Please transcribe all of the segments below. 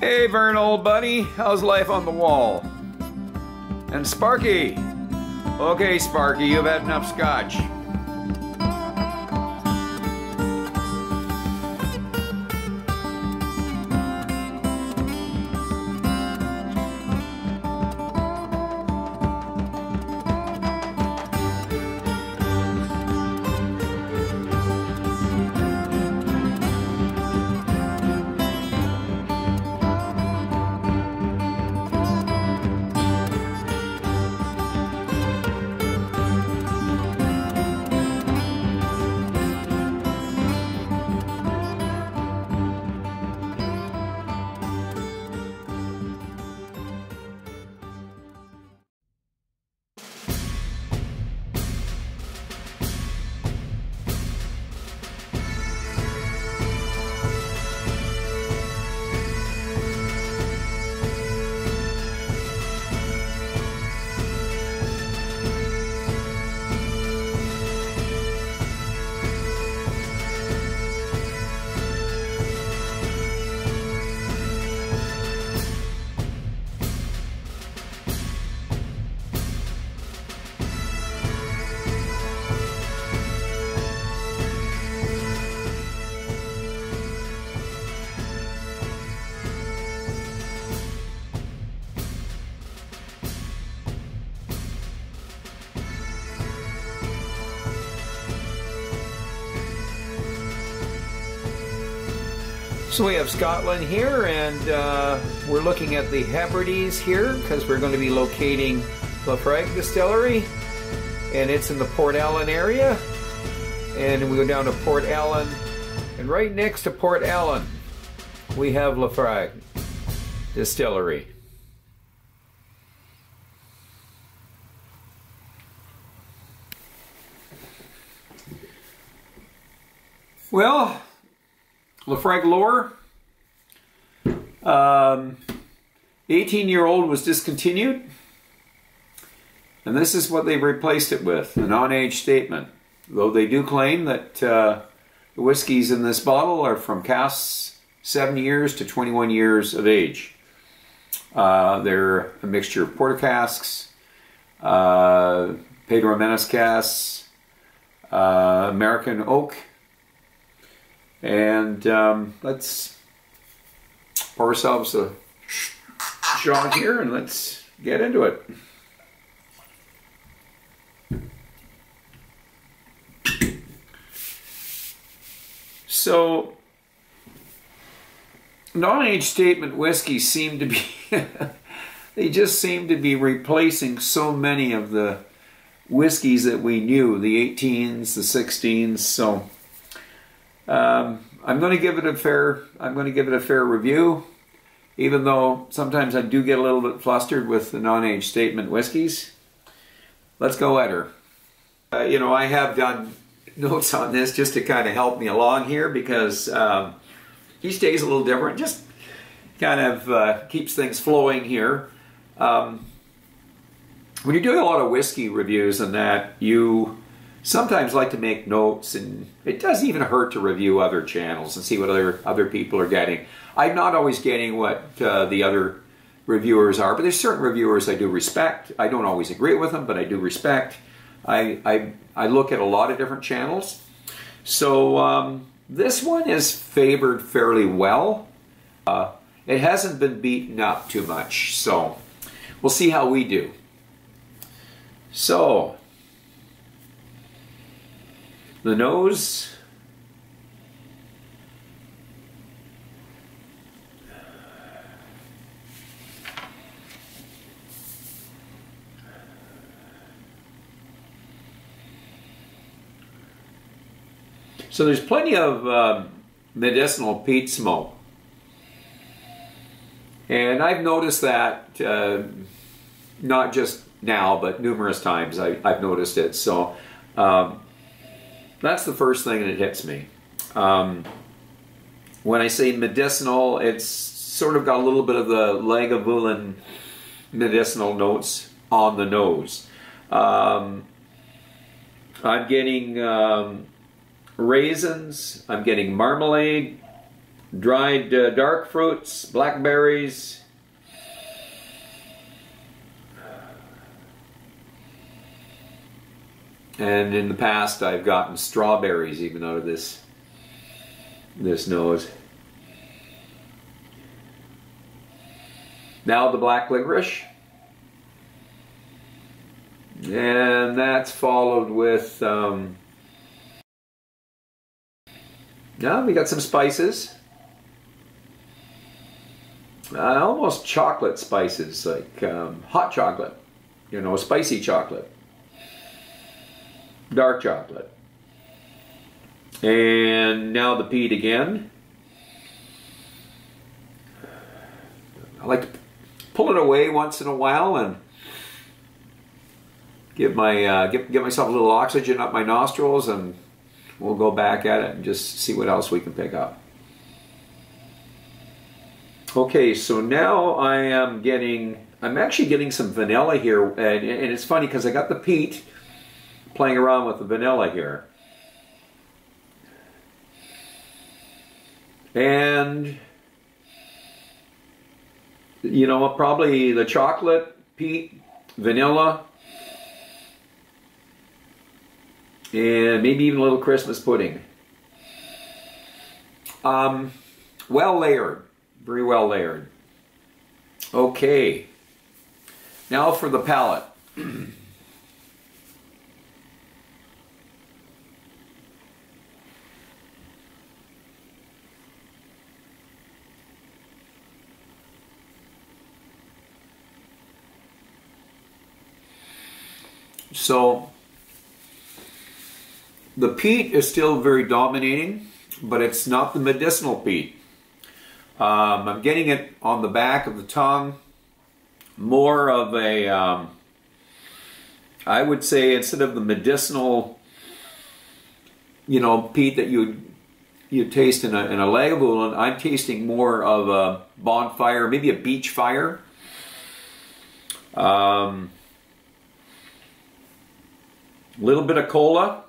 Hey Vern, old buddy, how's life on the wall? And Sparky! Okay, Sparky, you've had enough scotch. So we have Scotland here, and we're looking at the Hebrides here because we're going to be locating Laphroaig Distillery, and it's in the Port Ellen area. And we go down to Port Ellen, and right next to Port Ellen we have Laphroaig Distillery. Well, Laphroaig lore. 18-year-old was discontinued, and this is what they've replaced it with, a non-age statement. Though they do claim that the whiskeys in this bottle are from casks 7 years to 21 years of age. They're a mixture of porter casks, Pedro Ximénez casks, American oak. And let's pour ourselves a shot here and let's get into it. So, non-age statement whiskeys seem to be, they just seem to be replacing so many of the whiskeys that we knew, the 18s, the 16s, so I'm going to give it a fair review, even though sometimes I do get a little bit flustered with the non-age statement whiskeys. Let's go at her. You know, I have done notes on this just to kind of help me along here because each day is a little different. Just kind of keeps things flowing here. When you're doing a lot of whiskey reviews and that, you sometimes like to make notes, and it doesn't even hurt to review other channels and see what other people are getting. I'm not always getting what the other reviewers are, but there's certain reviewers I do respect. I don't always agree with them, but I do respect. I look at a lot of different channels. So this one is favored fairly well. It hasn't been beaten up too much, so we'll see how we do. So, the nose. So there's plenty of medicinal peat smoke. And I've noticed that not just now, but numerous times I've noticed it. So that's the first thing that hits me. When I say medicinal, it's sort of got a little bit of the Lagavulin medicinal notes on the nose. I'm getting raisins, I'm getting marmalade, dried dark fruits, blackberries, and in the past I've gotten strawberries even out of this nose. Now the black licorice, and that's followed with now we got some spices, almost chocolate spices, like hot chocolate, you know, spicy chocolate, dark chocolate, and now the peat again. I like to pull it away once in a while and give my get myself a little oxygen up my nostrils, and we'll go back at it and just see what else we can pick up. Okay, so now I'm actually getting some vanilla here, and it's funny because I got the peat playing around with the vanilla here. And you know, probably the chocolate, peat, vanilla, and maybe even a little Christmas pudding. Well layered, very well layered. Okay, now for the palate. So the peat is still very dominating, but it's not the medicinal peat. I'm getting it on the back of the tongue, more of a, I would say, instead of the medicinal, you know, peat that you taste in a Lagavulin, I'm tasting more of a bonfire, maybe a beach fire. Little bit of cola,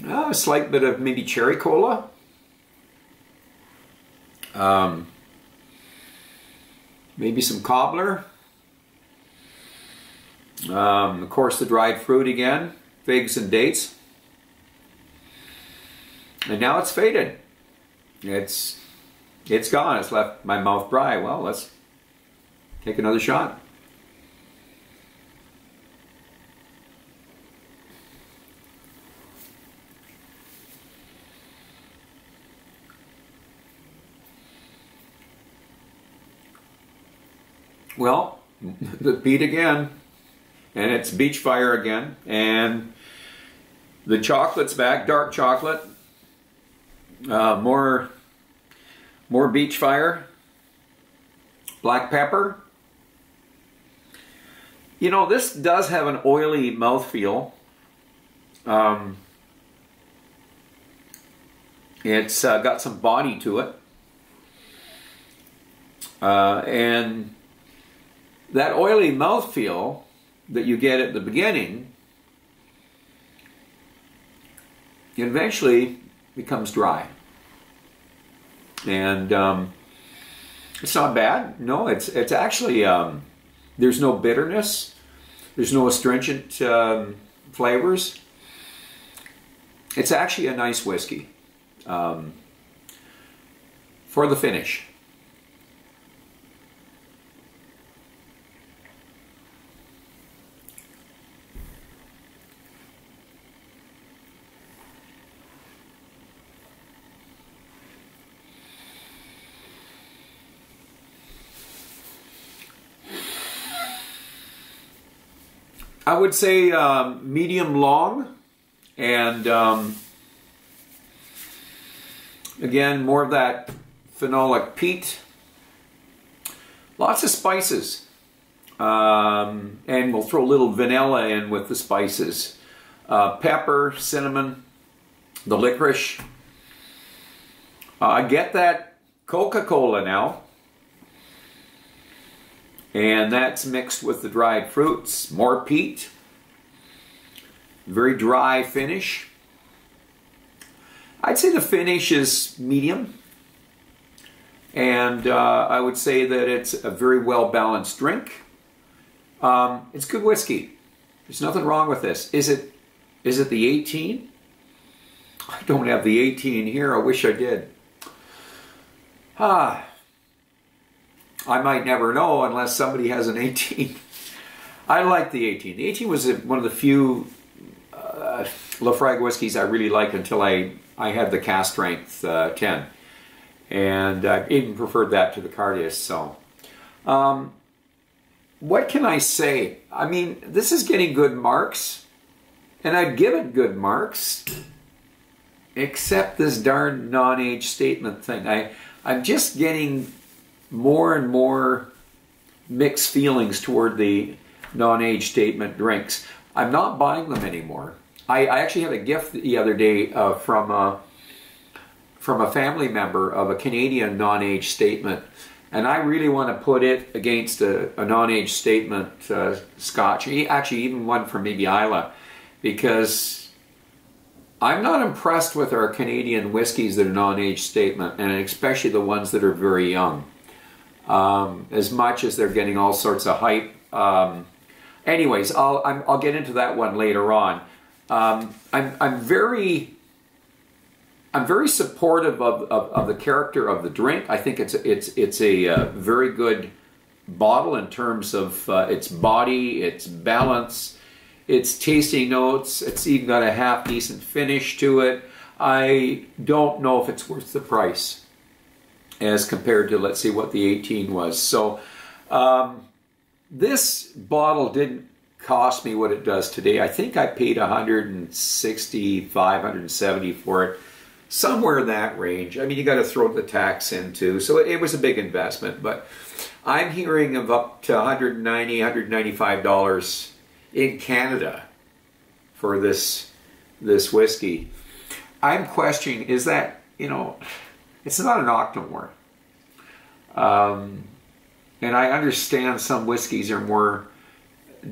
a slight bit of maybe cherry cola, maybe some cobbler, of course the dried fruit again, figs and dates, and now it's faded. It's gone. It's left my mouth dry. Well, let's take another shot. Well, the peat again, and it's beach fire again, and the chocolate's back, dark chocolate, more beach fire, black pepper. You know, this does have an oily mouthfeel. It's got some body to it, and that oily mouthfeel that you get at the beginning eventually becomes dry. And it's not bad. No, it's actually, there's no bitterness. There's no astringent flavors. It's actually a nice whiskey for the finish. I would say medium long, and again, more of that phenolic peat. Lots of spices, and we'll throw a little vanilla in with the spices. Pepper, cinnamon, the licorice. I get that Coca-Cola now. And that's mixed with the dried fruits, more peat, very dry finish. I'd say the finish is medium. And I would say that it's a very well-balanced drink. It's good whiskey. There's nothing wrong with this. Is it the 18? I don't have the 18 here. I wish I did. I might never know unless somebody has an 18. I like the 18. The 18 was one of the few Laphroaig whiskeys I really liked until I had the cask strength 10. And I even preferred that to the Cardias. So, what can I say? I mean, this is getting good marks, and I'd give it good marks, except this darn non-age statement thing. I'm just getting more and more mixed feelings toward the non-age statement drinks. I'm not buying them anymore. I actually had a gift the other day from a family member of a Canadian non-age statement, and I really want to put it against a non-age statement Scotch, actually even one from maybe Isla, because I'm not impressed with our Canadian whiskies that are non-age statement, and especially the ones that are very young, as much as they're getting all sorts of hype. Anyways, I'll get into that one later on. I'm very supportive of the character of the drink. I think it's a very good bottle in terms of its body, its balance, its tasting notes. It's even got a half decent finish to it. I don't know if it's worth the price as compared to, let's see, what the 18 was. So this bottle didn't cost me what it does today. I think I paid $165, $170 for it. Somewhere in that range. I mean, you got to throw the tax in too, so it was a big investment. But I'm hearing of up to $190, $195 in Canada for this whiskey. I'm questioning, is that, you know, it's not an Octomore, and I understand some whiskeys are more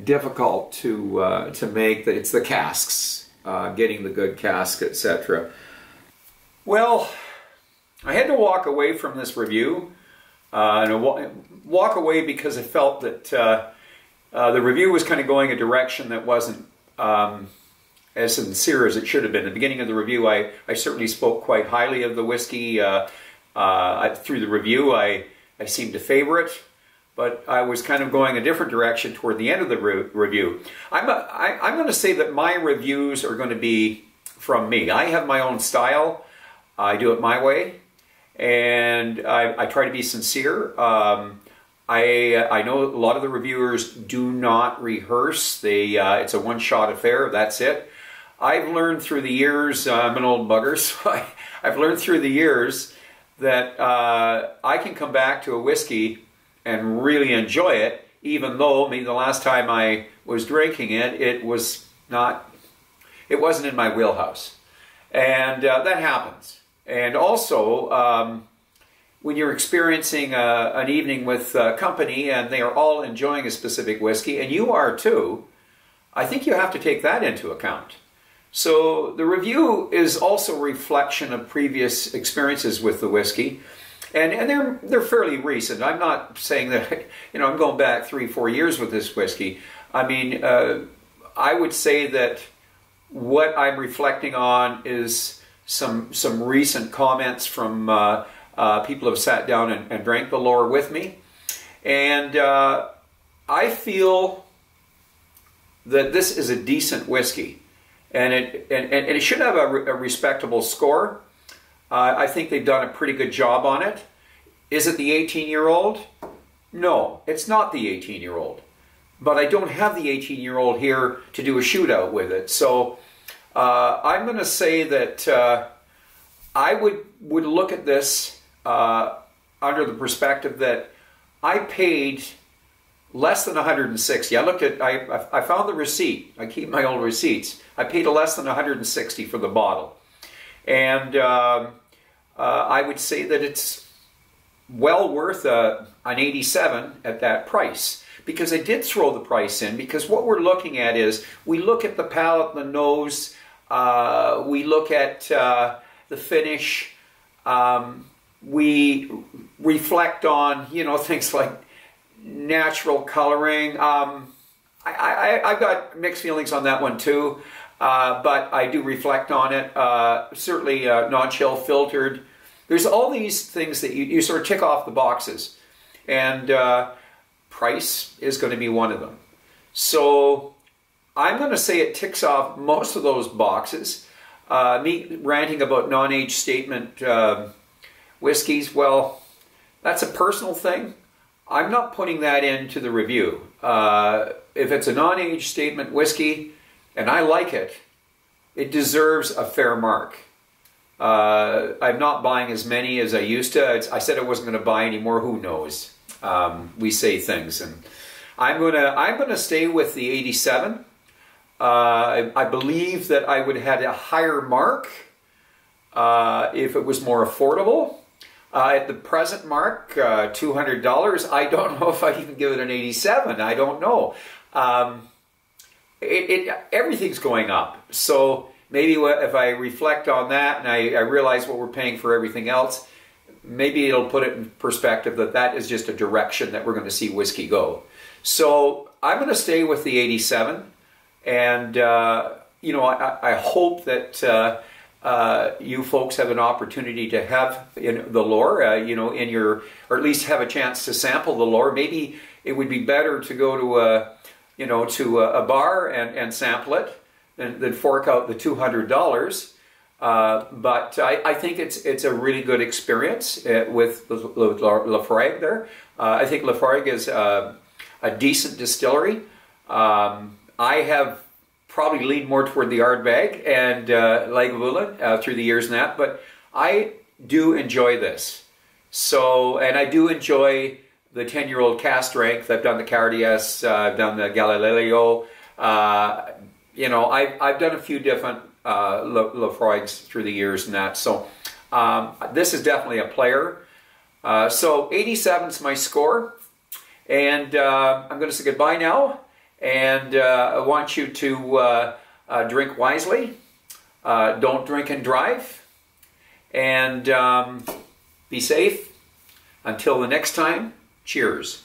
difficult to make. It's the casks, getting the good cask, etc. Well, I had to walk away from this review, and walk away because I felt that the review was kind of going a direction that wasn't as sincere as it should have been. At the beginning of the review, I certainly spoke quite highly of the whiskey. Through the review, I seemed to favor it, but I was kind of going a different direction toward the end of the review. I'm going to say that my reviews are going to be from me. I have my own style. I do it my way, and I try to be sincere. I know a lot of the reviewers do not rehearse. It's a one-shot affair, that's it. I've learned through the years, I'm an old bugger, so I've learned through the years that I can come back to a whiskey and really enjoy it, even though maybe the last time I was drinking it, it wasn't in my wheelhouse. And that happens. And also, when you're experiencing an evening with company and they are all enjoying a specific whiskey, and you are too, I think you have to take that into account. So the review is also a reflection of previous experiences with the whiskey, and they're fairly recent. I'm not saying that, you know, I'm going back 3-4 years with this whiskey. I mean, I would say that what I'm reflecting on is some recent comments from people who have sat down and drank the lore with me, and I feel that this is a decent whiskey, and it should have a respectable score. I think they've done a pretty good job on it. Is it the 18-year-old? No, it's not the 18-year-old. But I don't have the 18-year-old here to do a shootout with it. So I'm going to say that I would look at this under the perspective that I paid less than 160. I found the receipt. I keep my old receipts. I paid less than 160 for the bottle. And I would say that it's well worth an 87 at that price, because I did throw the price in, because what we're looking at is, we look at the palate, the nose, we look at the finish. We reflect on, you know, things like natural coloring. I've got mixed feelings on that one too, but I do reflect on it. Certainly non-chill filtered. There's all these things that you sort of tick off the boxes, and price is going to be one of them. So I'm going to say it ticks off most of those boxes. Me ranting about non-age statement whiskeys, well, that's a personal thing. I'm not putting that into the review. If it's a non-age statement whiskey and I like it, it deserves a fair mark. I'm not buying as many as I used to. I said I wasn't going to buy any more. Who knows? We say things, and I'm gonna stay with the 87. I believe that I would have had a higher mark if it was more affordable. At the present mark, $200, I don't know if I'd even give it an 87. I don't know. Everything's going up. So maybe if I reflect on that and I realize what we're paying for everything else, maybe it'll put it in perspective that that is just a direction that we're going to see whiskey go. So I'm going to stay with the 87. And, you know, I hope that you folks have an opportunity to have the lore, you know, in your, or at least have a chance to sample the lore. Maybe it would be better to go to a, you know, to a bar and sample it than fork out the $200. But I think it's a really good experience with Laphroaig there. I think Laphroaig is a decent distillery. I have probably leaned more toward the Ardbeg and Lagavulin through the years and that, but I do enjoy this. So, and I do enjoy the 10-year-old cast strength. I've done the Cardias, I've done the Galileo. You know, I've done a few different Laphroaigs through the years and that. So this is definitely a player. So 87 is my score, and I'm going to say goodbye now. And I want you to drink wisely, don't drink and drive, and be safe. Until the next time, cheers.